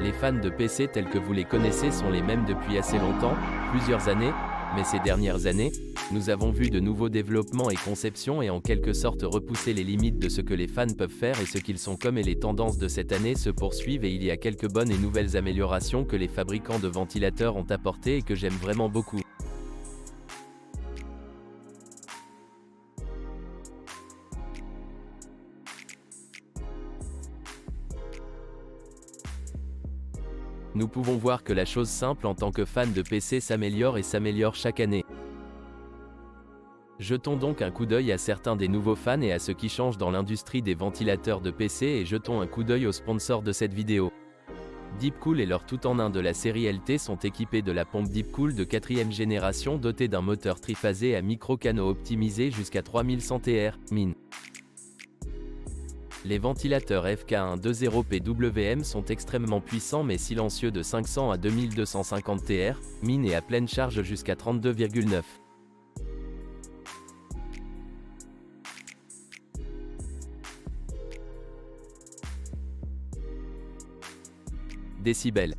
Les fans de PC tels que vous les connaissez sont les mêmes depuis assez longtemps, plusieurs années, mais ces dernières années, nous avons vu de nouveaux développements et conceptions et en quelque sorte repousser les limites de ce que les fans peuvent faire et ce qu'ils sont comme et les tendances de cette année se poursuivent et il y a quelques bonnes et nouvelles améliorations que les fabricants de ventilateurs ont apportées et que j'aime vraiment beaucoup. Nous pouvons voir que la chose simple en tant que fan de PC s'améliore et s'améliore chaque année. Jetons donc un coup d'œil à certains des nouveaux fans et à ce qui change dans l'industrie des ventilateurs de PC et jetons un coup d'œil aux sponsors de cette vidéo. Deepcool et leur tout-en-un de la série LT sont équipés de la pompe Deepcool de 4ème génération dotée d'un moteur triphasé à micro-canaux optimisé jusqu'à 3100 TR, min. Les ventilateurs FK120PWM sont extrêmement puissants mais silencieux de 500 à 2250 TR, min et à pleine charge jusqu'à 32,9 décibels.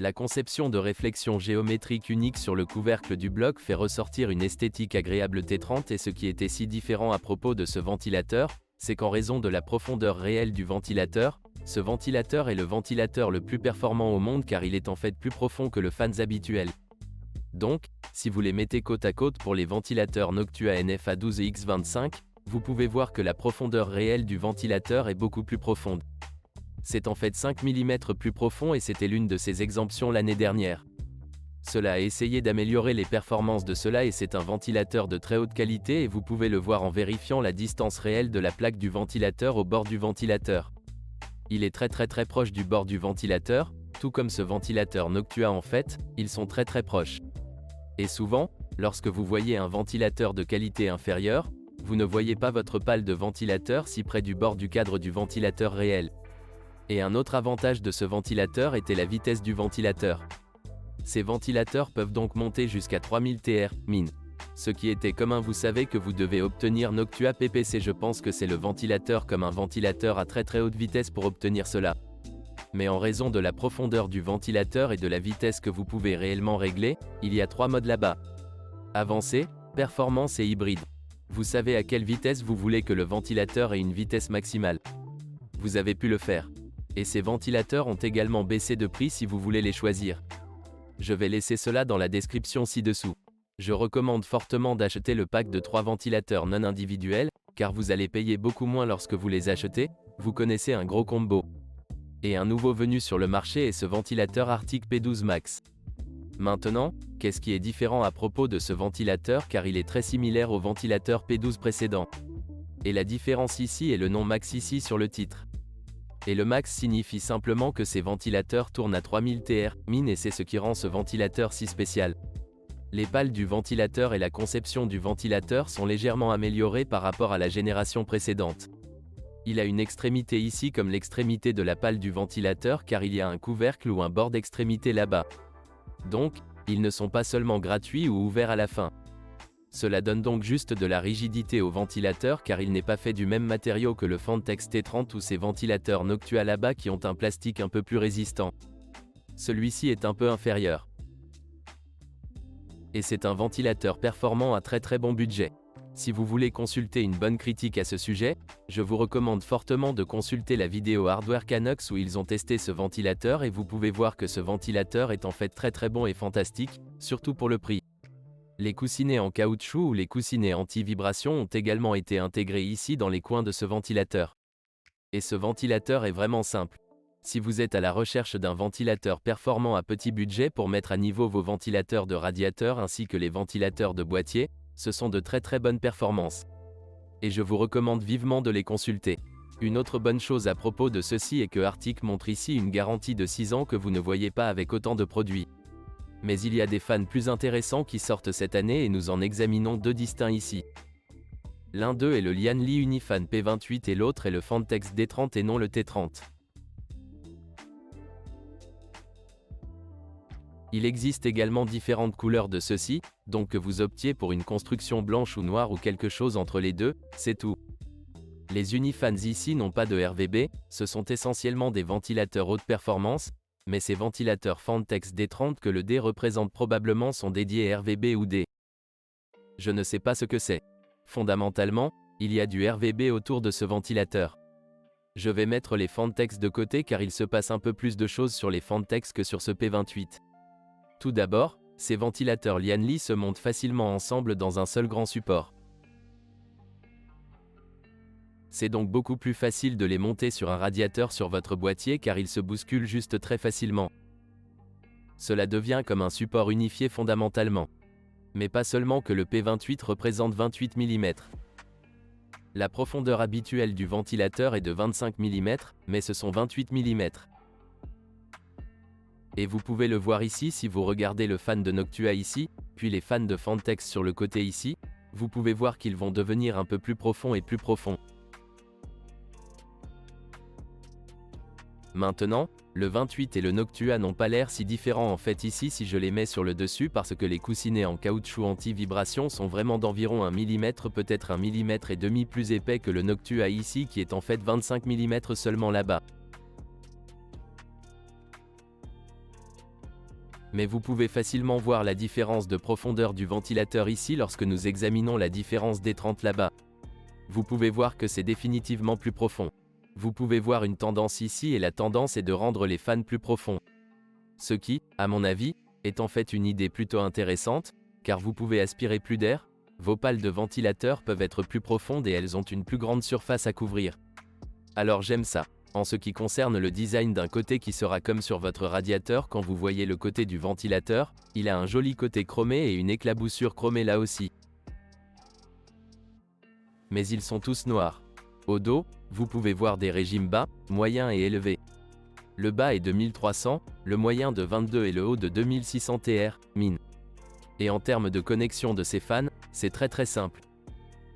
La conception de réflexion géométrique unique sur le couvercle du bloc fait ressortir une esthétique agréable T30 et ce qui était si différent à propos de ce ventilateur, c'est qu'en raison de la profondeur réelle du ventilateur, ce ventilateur est le ventilateur le plus performant au monde car il est en fait plus profond que le fans habituel. Donc, si vous les mettez côte à côte pour les ventilateurs Noctua NFA12 et X25, vous pouvez voir que la profondeur réelle du ventilateur est beaucoup plus profonde. C'est en fait 5 mm plus profond et c'était l'une de ses exemptions l'année dernière. Cela a essayé d'améliorer les performances de cela et c'est un ventilateur de très haute qualité et vous pouvez le voir en vérifiant la distance réelle de la plaque du ventilateur au bord du ventilateur. Il est très proche du bord du ventilateur, tout comme ce ventilateur Noctua en fait, ils sont très proches. Et souvent, lorsque vous voyez un ventilateur de qualité inférieure, vous ne voyez pas votre pale de ventilateur si près du bord du cadre du ventilateur réel. Et un autre avantage de ce ventilateur était la vitesse du ventilateur. Ces ventilateurs peuvent donc monter jusqu'à 3000 TR, min. Ce qui était commun vous savez que vous devez obtenir Noctua PPC je pense que c'est le ventilateur comme un ventilateur à très haute vitesse pour obtenir cela. Mais en raison de la profondeur du ventilateur et de la vitesse que vous pouvez réellement régler, il y a 3 modes là-bas. Avancé, performance et hybride. Vous savez à quelle vitesse vous voulez que le ventilateur ait une vitesse maximale. Vous avez pu le faire. Et ces ventilateurs ont également baissé de prix si vous voulez les choisir. Je vais laisser cela dans la description ci-dessous. Je recommande fortement d'acheter le pack de 3 ventilateurs non individuels, car vous allez payer beaucoup moins lorsque vous les achetez, vous connaissez un gros combo. Et un nouveau venu sur le marché est ce ventilateur Arctic P12 Max. Maintenant, qu'est-ce qui est différent à propos de ce ventilateur car il est très similaire au ventilateur P12 précédent. Et la différence ici est le nom Max ici sur le titre. Et le max signifie simplement que ces ventilateurs tournent à 3000 TR, min et c'est ce qui rend ce ventilateur si spécial. Les pales du ventilateur et la conception du ventilateur sont légèrement améliorées par rapport à la génération précédente. Il a une extrémité ici comme l'extrémité de la pale du ventilateur car il y a un couvercle ou un bord d'extrémité là-bas. Donc, ils ne sont pas seulement gratuits ou ouverts à la fin. Cela donne donc juste de la rigidité au ventilateur car il n'est pas fait du même matériau que le Fantex T30 ou ces ventilateurs Noctua là-bas qui ont un plastique un peu plus résistant. Celui-ci est un peu inférieur. Et c'est un ventilateur performant à très bon budget. Si vous voulez consulter une bonne critique à ce sujet, je vous recommande fortement de consulter la vidéo Hardware Canucks où ils ont testé ce ventilateur et vous pouvez voir que ce ventilateur est en fait très bon et fantastique, surtout pour le prix. Les coussinets en caoutchouc ou les coussinets anti-vibration ont également été intégrés ici dans les coins de ce ventilateur. Et ce ventilateur est vraiment simple. Si vous êtes à la recherche d'un ventilateur performant à petit budget pour mettre à niveau vos ventilateurs de radiateur ainsi que les ventilateurs de boîtier, ce sont de très bonnes performances. Et je vous recommande vivement de les consulter. Une autre bonne chose à propos de ceci est que Arctic montre ici une garantie de 6 ans que vous ne voyez pas avec autant de produits. Mais il y a des fans plus intéressants qui sortent cette année et nous en examinons 2 distincts ici. L'un d'eux est le Lianli Unifan P28 et l'autre est le Fantex D30 et non le T30. Il existe également différentes couleurs de ceux-ci, donc que vous optiez pour une construction blanche ou noire ou quelque chose entre les deux, c'est tout. Les Unifans ici n'ont pas de RVB, ce sont essentiellement des ventilateurs haute performance, mais ces ventilateurs Fantex D30 que le D représente probablement sont dédiés RVB ou D. Je ne sais pas ce que c'est. Fondamentalement, il y a du RVB autour de ce ventilateur. Je vais mettre les Fantex de côté car il se passe un peu plus de choses sur les Fantex que sur ce P28. Tout d'abord, ces ventilateurs Lianli se montent facilement ensemble dans un seul grand support. C'est donc beaucoup plus facile de les monter sur un radiateur sur votre boîtier car ils se bousculent juste très facilement. Cela devient comme un support unifié fondamentalement. Mais pas seulement que le P28 représente 28 mm. La profondeur habituelle du ventilateur est de 25 mm, mais ce sont 28 mm. Et vous pouvez le voir ici si vous regardez le fan de Noctua ici, puis les fans de Fantex sur le côté ici, vous pouvez voir qu'ils vont devenir un peu plus profonds et plus profonds. Maintenant, le 28 et le Noctua n'ont pas l'air si différents en fait ici si je les mets sur le dessus parce que les coussinets en caoutchouc anti-vibration sont vraiment d'environ 1 mm peut-être 1 mm et demi plus épais que le Noctua ici qui est en fait 25 mm seulement là-bas. Mais vous pouvez facilement voir la différence de profondeur du ventilateur ici lorsque nous examinons la différence des 30 là-bas. Vous pouvez voir que c'est définitivement plus profond. Vous pouvez voir une tendance ici et la tendance est de rendre les fans plus profonds. Ce qui, à mon avis, est en fait une idée plutôt intéressante, car vous pouvez aspirer plus d'air, vos pales de ventilateur peuvent être plus profondes et elles ont une plus grande surface à couvrir. Alors j'aime ça. En ce qui concerne le design d'un côté qui sera comme sur votre radiateur quand vous voyez le côté du ventilateur, il a un joli côté chromé et une éclaboussure chromée là aussi. Mais ils sont tous noirs. Au dos, vous pouvez voir des régimes bas, moyens et élevés. Le bas est de 1300, le moyen de 22 et le haut de 2600 TR, min. Et en termes de connexion de ces fans, c'est très simple.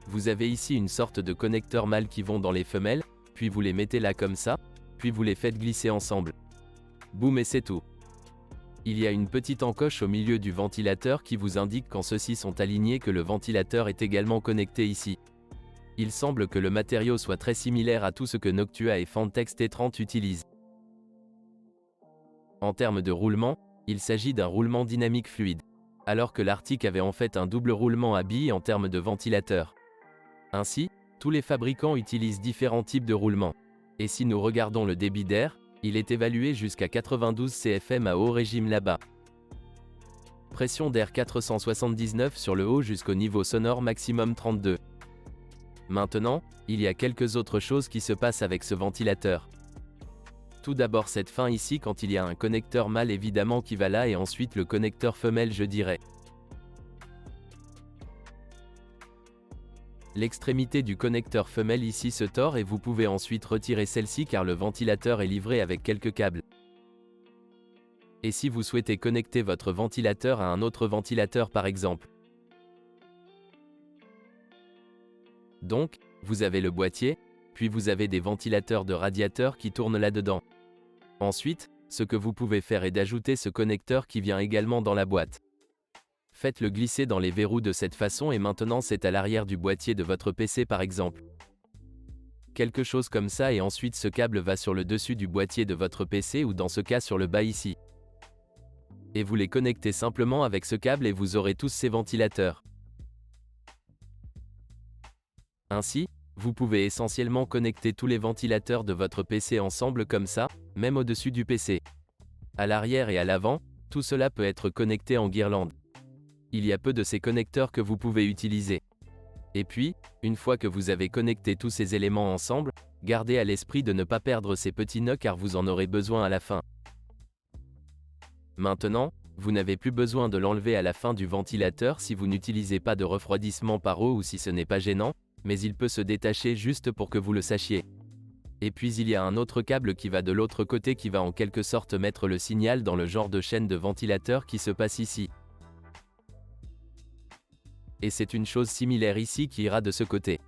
Vous avez ici une sorte de connecteur mâle qui vont dans les femelles, puis vous les mettez là comme ça, puis vous les faites glisser ensemble. Boum et c'est tout. Il y a une petite encoche au milieu du ventilateur qui vous indique quand ceux-ci sont alignés que le ventilateur est également connecté ici. Il semble que le matériau soit très similaire à tout ce que Noctua et Fantex T30 utilisent. En termes de roulement, il s'agit d'un roulement dynamique fluide, alors que l'Arctic avait en fait un double roulement à billes en termes de ventilateur. Ainsi, tous les fabricants utilisent différents types de roulement. Et si nous regardons le débit d'air, il est évalué jusqu'à 92 CFM à haut régime là-bas. Pression d'air 479 sur le haut jusqu'au niveau sonore maximum 32. Maintenant, il y a quelques autres choses qui se passent avec ce ventilateur. Tout d'abord cette fin ici quand il y a un connecteur mâle évidemment qui va là et ensuite le connecteur femelle je dirais. L'extrémité du connecteur femelle ici se tord et vous pouvez ensuite retirer celle-ci car le ventilateur est livré avec quelques câbles. Et si vous souhaitez connecter votre ventilateur à un autre ventilateur par exemple. Donc, vous avez le boîtier, puis vous avez des ventilateurs de radiateur qui tournent là-dedans. Ensuite, ce que vous pouvez faire est d'ajouter ce connecteur qui vient également dans la boîte. Faites-le glisser dans les verrous de cette façon et maintenant c'est à l'arrière du boîtier de votre PC par exemple. Quelque chose comme ça et ensuite ce câble va sur le dessus du boîtier de votre PC ou dans ce cas sur le bas ici. Et vous les connectez simplement avec ce câble et vous aurez tous ces ventilateurs. Ainsi, vous pouvez essentiellement connecter tous les ventilateurs de votre PC ensemble comme ça, même au-dessus du PC. À l'arrière et à l'avant, tout cela peut être connecté en guirlande. Il y a peu de ces connecteurs que vous pouvez utiliser. Et puis, une fois que vous avez connecté tous ces éléments ensemble, gardez à l'esprit de ne pas perdre ces petits nœuds car vous en aurez besoin à la fin. Maintenant, vous n'avez plus besoin de l'enlever à la fin du ventilateur si vous n'utilisez pas de refroidissement par eau ou si ce n'est pas gênant, mais il peut se détacher juste pour que vous le sachiez. Et puis il y a un autre câble qui va de l'autre côté qui va en quelque sorte mettre le signal dans le genre de chaîne de ventilateur qui se passe ici. Et c'est une chose similaire ici qui ira de ce côté.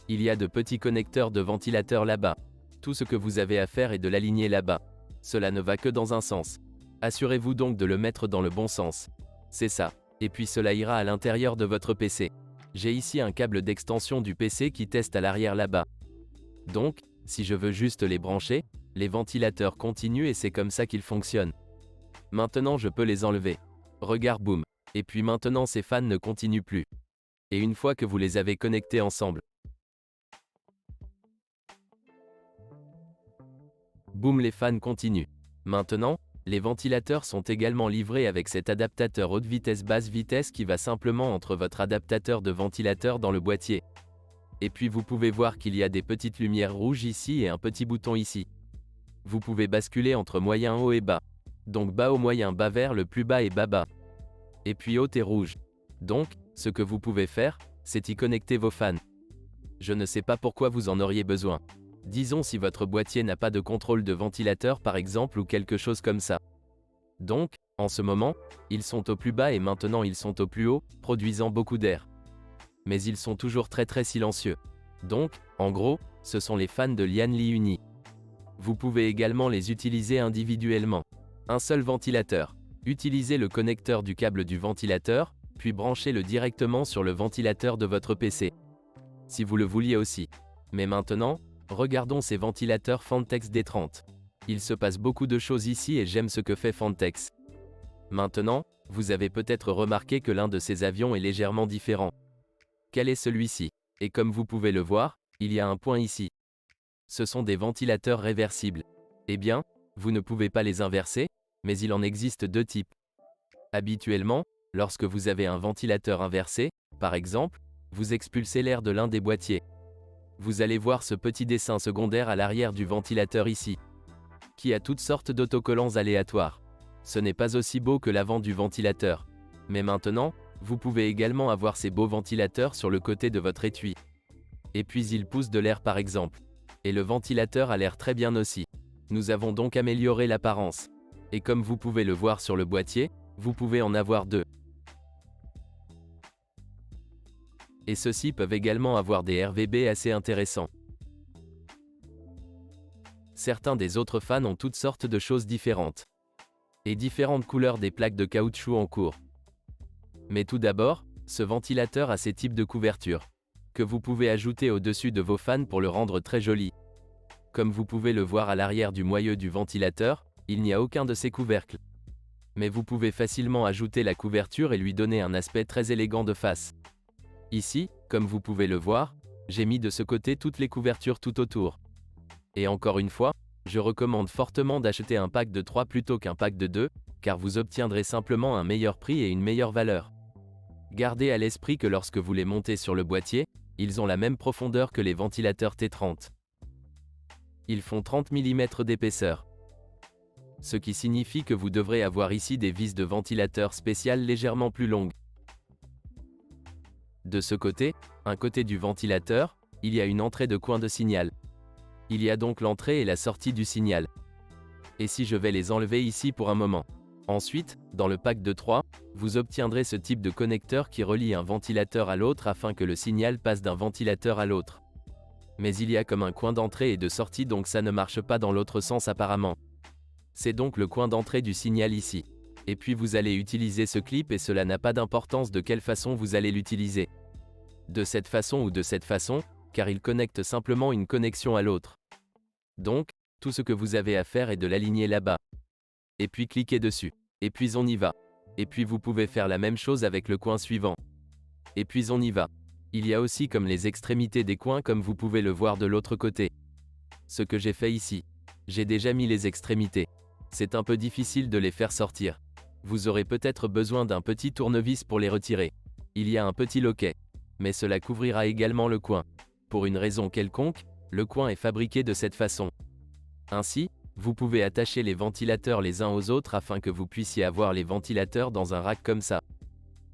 Il y a de petits connecteurs de ventilateur là-bas. Tout ce que vous avez à faire est de l'aligner là-bas. Cela ne va que dans un sens. Assurez-vous donc de le mettre dans le bon sens. C'est ça. Et puis cela ira à l'intérieur de votre PC. J'ai ici un câble d'extension du PC qui teste à l'arrière là-bas. Donc, si je veux juste les brancher, les ventilateurs continuent et c'est comme ça qu'ils fonctionnent. Maintenant je peux les enlever. Regarde, boum. Et puis maintenant ces fans ne continuent plus. Et une fois que vous les avez connectés ensemble, boum, les fans continuent. Maintenant, les ventilateurs sont également livrés avec cet adaptateur haute vitesse basse vitesse qui va simplement entre votre adaptateur de ventilateur dans le boîtier. Et puis vous pouvez voir qu'il y a des petites lumières rouges ici et un petit bouton ici. Vous pouvez basculer entre moyen haut et bas. Donc bas au moyen, bas vers le plus bas et bas bas. Et puis haut et rouge. Donc, ce que vous pouvez faire, c'est y connecter vos fans. Je ne sais pas pourquoi vous en auriez besoin. Disons si votre boîtier n'a pas de contrôle de ventilateur par exemple ou quelque chose comme ça. Donc, en ce moment, ils sont au plus bas et maintenant ils sont au plus haut, produisant beaucoup d'air. Mais ils sont toujours très silencieux. Donc, en gros, ce sont les fans de Lianli Uni. Vous pouvez également les utiliser individuellement. Un seul ventilateur. Utilisez le connecteur du câble du ventilateur, puis branchez-le directement sur le ventilateur de votre PC. Si vous le vouliez aussi. Mais maintenant, regardons ces ventilateurs Fantex D30. Il se passe beaucoup de choses ici et j'aime ce que fait Fantex. Maintenant, vous avez peut-être remarqué que l'un de ces avions est légèrement différent. Quel est celui-ci? Et comme vous pouvez le voir, il y a un point ici. Ce sont des ventilateurs réversibles. Eh bien, vous ne pouvez pas les inverser, mais il en existe deux types. Habituellement, lorsque vous avez un ventilateur inversé, par exemple, vous expulsez l'air de l'un des boîtiers. Vous allez voir ce petit dessin secondaire à l'arrière du ventilateur ici, qui a toutes sortes d'autocollants aléatoires. Ce n'est pas aussi beau que l'avant du ventilateur. Mais maintenant, vous pouvez également avoir ces beaux ventilateurs sur le côté de votre étui. Et puis il pousse de l'air par exemple. Et le ventilateur a l'air très bien aussi. Nous avons donc amélioré l'apparence. Et comme vous pouvez le voir sur le boîtier, vous pouvez en avoir deux. Et ceux-ci peuvent également avoir des RVB assez intéressants. Certains des autres fans ont toutes sortes de choses différentes. Et différentes couleurs des plaques de caoutchouc en cours. Mais tout d'abord, ce ventilateur a ces types de couvertures, que vous pouvez ajouter au-dessus de vos fans pour le rendre très joli. Comme vous pouvez le voir à l'arrière du moyeu du ventilateur, il n'y a aucun de ces couvercles. Mais vous pouvez facilement ajouter la couverture et lui donner un aspect très élégant de face. Ici, comme vous pouvez le voir, j'ai mis de ce côté toutes les couvertures tout autour. Et encore une fois, je recommande fortement d'acheter un pack de 3 plutôt qu'un pack de 2, car vous obtiendrez simplement un meilleur prix et une meilleure valeur. Gardez à l'esprit que lorsque vous les montez sur le boîtier, ils ont la même profondeur que les ventilateurs T30. Ils font 30 mm d'épaisseur. Ce qui signifie que vous devrez avoir ici des vis de ventilateur spéciales légèrement plus longues. De ce côté, un côté du ventilateur, il y a une entrée de coin de signal. Il y a donc l'entrée et la sortie du signal. Et si je vais les enlever ici pour un moment. Ensuite, dans le pack de 3, vous obtiendrez ce type de connecteur qui relie un ventilateur à l'autre afin que le signal passe d'un ventilateur à l'autre. Mais il y a comme un coin d'entrée et de sortie donc ça ne marche pas dans l'autre sens apparemment. C'est donc le coin d'entrée du signal ici. Et puis vous allez utiliser ce clip et cela n'a pas d'importance de quelle façon vous allez l'utiliser. De cette façon ou de cette façon, car il connecte simplement une connexion à l'autre. Donc, tout ce que vous avez à faire est de l'aligner là-bas. Et puis cliquez dessus. Et puis on y va. Et puis vous pouvez faire la même chose avec le coin suivant. Et puis on y va. Il y a aussi comme les extrémités des coins comme vous pouvez le voir de l'autre côté. Ce que j'ai fait ici. J'ai déjà mis les extrémités. C'est un peu difficile de les faire sortir. Vous aurez peut-être besoin d'un petit tournevis pour les retirer. Il y a un petit loquet. Mais cela couvrira également le coin. Pour une raison quelconque, le coin est fabriqué de cette façon. Ainsi, vous pouvez attacher les ventilateurs les uns aux autres afin que vous puissiez avoir les ventilateurs dans un rack comme ça.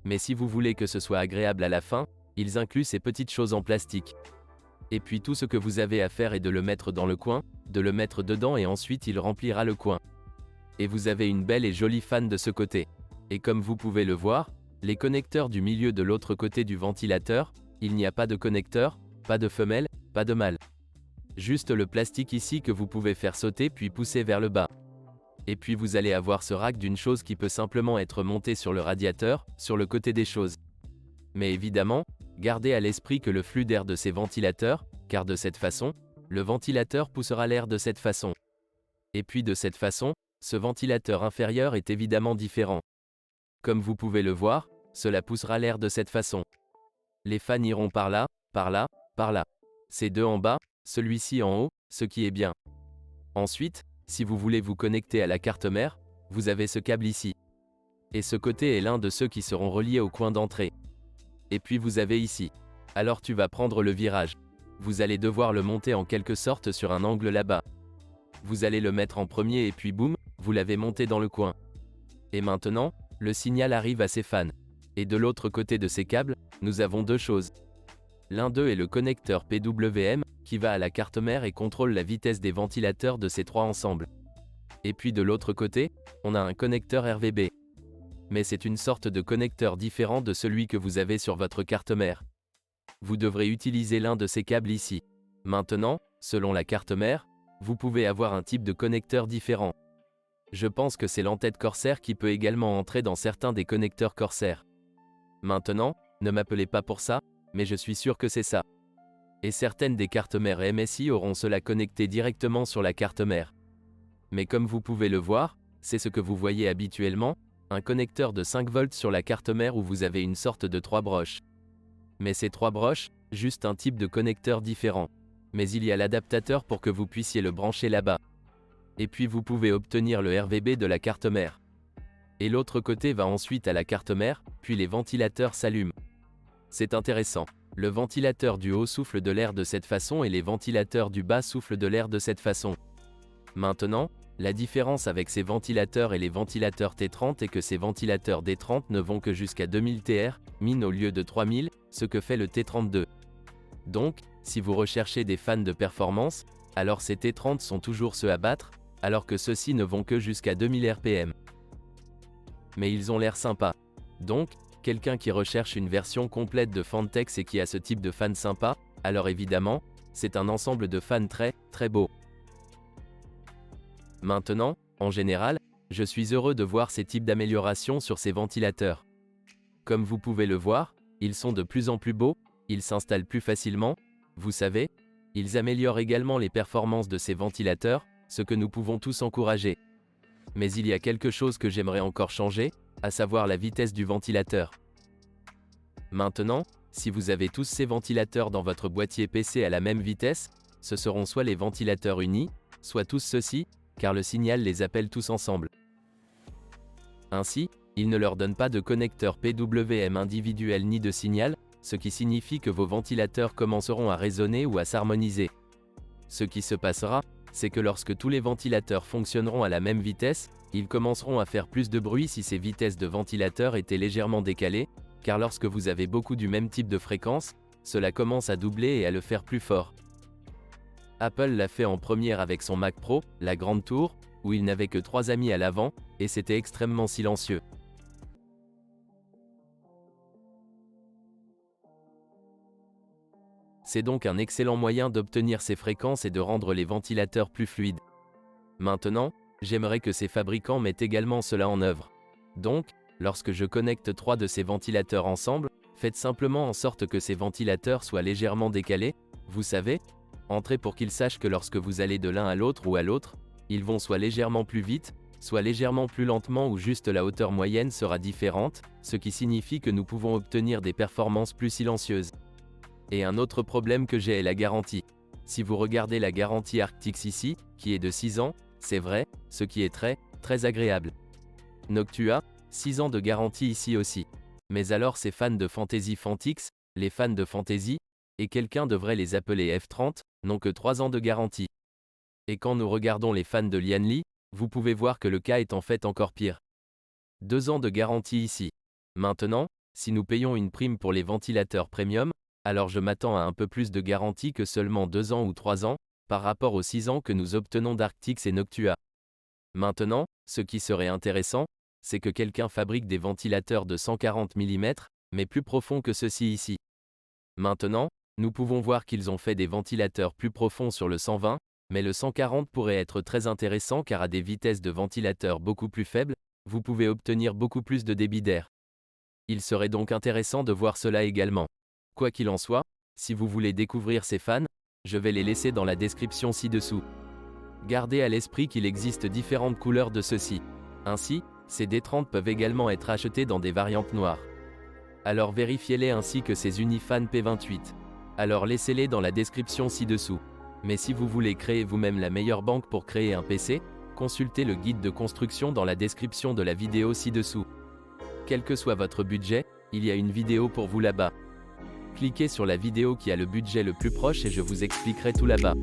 Mais si vous voulez que ce soit agréable à la fin, ils incluent ces petites choses en plastique. Et puis tout ce que vous avez à faire est de le mettre dans le coin, de le mettre dedans et ensuite il remplira le coin. Et vous avez une belle et jolie fan de ce côté. Et comme vous pouvez le voir, Les connecteurs du milieu de l'autre côté du ventilateur, il n'y a pas de connecteur, pas de femelle, pas de mâle. Juste le plastique ici que vous pouvez faire sauter puis pousser vers le bas. Et puis vous allez avoir ce rack d'une chose qui peut simplement être montée sur le radiateur, sur le côté des choses. Mais évidemment, gardez à l'esprit que le flux d'air de ces ventilateurs, car de cette façon, le ventilateur poussera l'air de cette façon. Et puis de cette façon, ce ventilateur inférieur est évidemment différent. Comme vous pouvez le voir, cela poussera l'air de cette façon. Les fans iront par là, par là, par là. Ces deux en bas, celui-ci en haut, ce qui est bien. Ensuite, si vous voulez vous connecter à la carte mère, vous avez ce câble ici. Et ce côté est l'un de ceux qui seront reliés au coin d'entrée. Et puis vous avez ici. Alors tu vas prendre le virage. Vous allez devoir le monter en quelque sorte sur un angle là-bas. Vous allez le mettre en premier et puis boum, vous l'avez monté dans le coin. Et maintenant, le signal arrive à ces fans. Et de l'autre côté de ces câbles, nous avons deux choses. L'un d'eux est le connecteur PWM, qui va à la carte mère et contrôle la vitesse des ventilateurs de ces trois ensembles. Et puis de l'autre côté, on a un connecteur RVB. Mais c'est une sorte de connecteur différent de celui que vous avez sur votre carte mère. Vous devrez utiliser l'un de ces câbles ici. Maintenant, selon la carte mère, vous pouvez avoir un type de connecteur différent. Je pense que c'est l'entête Corsair qui peut également entrer dans certains des connecteurs Corsair. Maintenant, ne m'appelez pas pour ça, mais je suis sûr que c'est ça. Et certaines des cartes mères MSI auront cela connecté directement sur la carte mère. Mais comme vous pouvez le voir, c'est ce que vous voyez habituellement, un connecteur de 5 volts sur la carte mère où vous avez une sorte de 3 broches. Mais ces 3 broches, juste un type de connecteur différent. Mais il y a l'adaptateur pour que vous puissiez le brancher là-bas. Et puis vous pouvez obtenir le RVB de la carte mère. Et l'autre côté va ensuite à la carte mère, puis les ventilateurs s'allument. C'est intéressant. Le ventilateur du haut souffle de l'air de cette façon et les ventilateurs du bas soufflent de l'air de cette façon. Maintenant, la différence avec ces ventilateurs et les ventilateurs T30 est que ces ventilateurs D30 ne vont que jusqu'à 2000 TR, min au lieu de 3000, ce que fait le T32. Donc, si vous recherchez des fans de performance, alors ces T30 sont toujours ceux à battre, alors que ceux-ci ne vont que jusqu'à 2000 RPM. Mais ils ont l'air sympas. Donc, quelqu'un qui recherche une version complète de Fantex et qui a ce type de fan sympa, alors évidemment, c'est un ensemble de fans très, très beau. Maintenant, en général, je suis heureux de voir ces types d'améliorations sur ces ventilateurs. Comme vous pouvez le voir, ils sont de plus en plus beaux, ils s'installent plus facilement, vous savez, ils améliorent également les performances de ces ventilateurs, ce que nous pouvons tous encourager. Mais il y a quelque chose que j'aimerais encore changer, à savoir la vitesse du ventilateur. Maintenant, si vous avez tous ces ventilateurs dans votre boîtier PC à la même vitesse, ce seront soit les ventilateurs unis, soit tous ceux-ci, car le signal les appelle tous ensemble. Ainsi, il ne leur donne pas de connecteur PWM individuel ni de signal, ce qui signifie que vos ventilateurs commenceront à résonner ou à s'harmoniser. Ce qui se passera, c'est que lorsque tous les ventilateurs fonctionneront à la même vitesse, ils commenceront à faire plus de bruit si ces vitesses de ventilateurs étaient légèrement décalées, car lorsque vous avez beaucoup du même type de fréquence, cela commence à doubler et à le faire plus fort. Apple l'a fait en première avec son Mac Pro, la grande tour, où il n'avait que 3 amis à l'avant, et c'était extrêmement silencieux. C'est donc un excellent moyen d'obtenir ces fréquences et de rendre les ventilateurs plus fluides. Maintenant, j'aimerais que ces fabricants mettent également cela en œuvre. Donc, lorsque je connecte 3 de ces ventilateurs ensemble, faites simplement en sorte que ces ventilateurs soient légèrement décalés, vous savez, entrez pour qu'ils sachent que lorsque vous allez de l'un à l'autre ou à l'autre, ils vont soit légèrement plus vite, soit légèrement plus lentement ou juste la hauteur moyenne sera différente, ce qui signifie que nous pouvons obtenir des performances plus silencieuses. Et un autre problème que j'ai est la garantie. Si vous regardez la garantie Arctix ici, qui est de 6 ans, c'est vrai, ce qui est très, très agréable. Noctua, 6 ans de garantie ici aussi. Mais alors ces fans de Fantasy Fantix, les fans de Fantasy, et quelqu'un devrait les appeler F30, n'ont que 3 ans de garantie. Et quand nous regardons les fans de Lianli, vous pouvez voir que le cas est en fait encore pire. 2 ans de garantie ici. Maintenant, si nous payons une prime pour les ventilateurs premium, alors je m'attends à un peu plus de garantie que seulement 2 ans ou 3 ans, par rapport aux 6 ans que nous obtenons d'Arctix et Noctua. Maintenant, ce qui serait intéressant, c'est que quelqu'un fabrique des ventilateurs de 140 mm, mais plus profonds que ceux-ci ici. Maintenant, nous pouvons voir qu'ils ont fait des ventilateurs plus profonds sur le 120, mais le 140 pourrait être très intéressant car à des vitesses de ventilateur beaucoup plus faibles, vous pouvez obtenir beaucoup plus de débit d'air. Il serait donc intéressant de voir cela également. Quoi qu'il en soit, si vous voulez découvrir ces fans, je vais les laisser dans la description ci-dessous. Gardez à l'esprit qu'il existe différentes couleurs de ceux-ci. Ainsi, ces D30 peuvent également être achetés dans des variantes noires. Alors vérifiez-les ainsi que ces Unifan P28. Alors laissez-les dans la description ci-dessous. Mais si vous voulez créer vous-même la meilleure banque pour créer un PC, consultez le guide de construction dans la description de la vidéo ci-dessous. Quel que soit votre budget, il y a une vidéo pour vous là-bas. Cliquez sur la vidéo qui a le budget le plus proche et je vous expliquerai tout là-bas.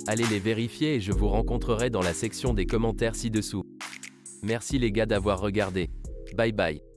Allez les vérifier et je vous rencontrerai dans la section des commentaires ci-dessous. Merci les gars d'avoir regardé. Bye bye.